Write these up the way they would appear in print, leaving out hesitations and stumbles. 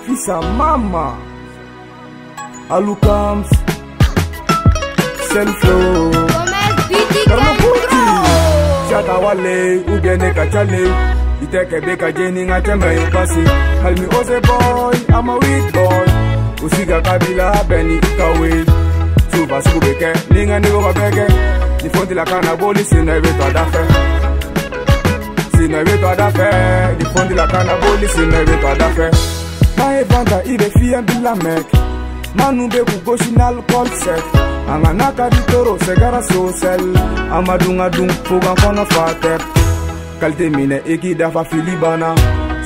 Fisa mama Alukams Selflow Karmaputi Shata wale Ugene kachale Iteke beka jeni ngachembe yupasi Call me Ose boy, I'm a weak boy Usiga kabila beni ikawe Suba sugu beke, ninga nigo babeke Nifondi la kanaboli sina iweto adafe Sina iweto adafe Nifondi la kanaboli sina iweto adafe Na evanta ibe fiye bila mek Manu be kugoshi alcohol set Anganaka di toro segara sosel Amadunga dung fuga kono fatek Kalte mine eki dafa filibana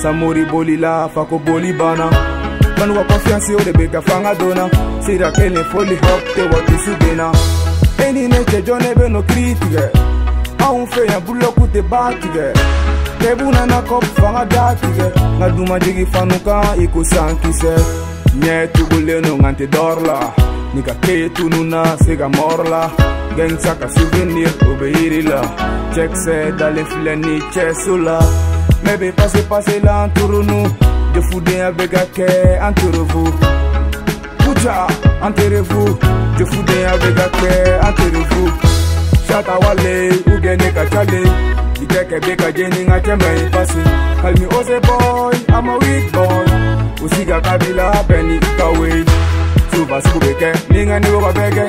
Samori boli la fako boli bana Banwa confiance yo de beka fanga dona Sira kele foli hop te watu subena Eni neche jone be no kritige Aun fe ya buloku te batige Tebuna na kop fanga datige Ngaduma jigi fanuka iko sankise Nye tugule no ngante dorla Nika ke tununa sega morla Geng saka souvenir obeirila Check se dale fleni chesula Mebe pase la entournou De foudé avec a ke entourez-vous Pucha enterrez-vous De foudé avec a ke enterrez-vous Shata wale ugene kachale Iteke beka jeni ngachembe pasi Call me Ose boy, I'm a weak boy Usiga kabila beni ikawe Suba sugu beke, ninga nigo babeke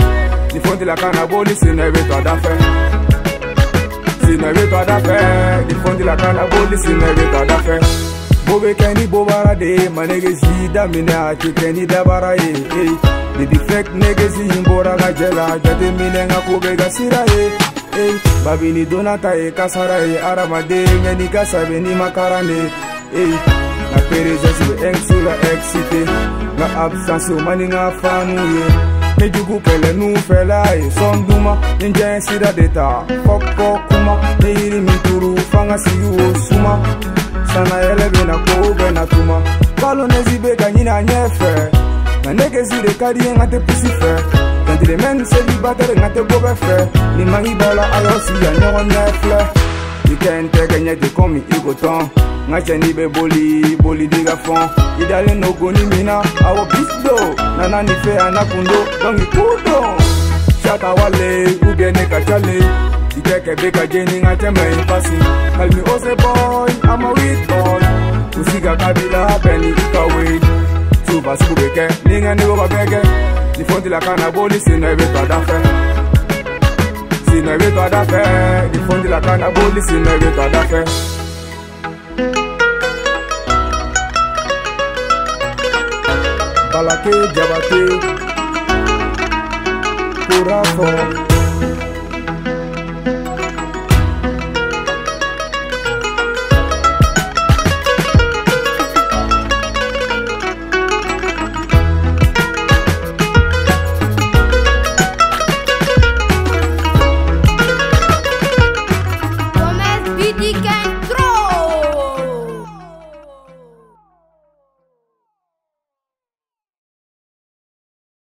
Nifondi la kanaboli sina iweto adafe Sina iweto adafe Nifondi la kanaboli sina iweto adafe Bobe keni bobara de Manege zida mine achi keni dabara ye Didi fake nege zi imbora gajela Jade mine nga kobe gasira ye Babini donata ye kasara ye Aramade ngeni kasabe ni makarane Na perezansi be engsula excité Nga absence mani nga fanu ye Nejugu kele nu fela ye Sonduma ninja sida deta Foko kuma Nehiri mituru fanga siyu osuma Sana elebe na koube na tuma Kalo nezi bega nina nyefe Na nege zire kadi ye ngate pusife Tantile men celibatere ngate gobe fe Ni mangi bala ayosi ya nyogo nefle Ikente genye de komi igoton Ngache ni be boli diga fon Idale no goni mina awo bisdo Nana ni fe anakundo dongi kudo Shata wale ugene kachale Iteke beka jeni ngachembe pasi Call me Ose boy, I'm a weak boy Usiga kabila beni ikawe Suba sugu beke, ninga nigo babeke Nifondi la kanaboli sina iweto adafe Sina iweto adafe Nifondi la kanaboli sina iweto adafe Balake jabate Pura fo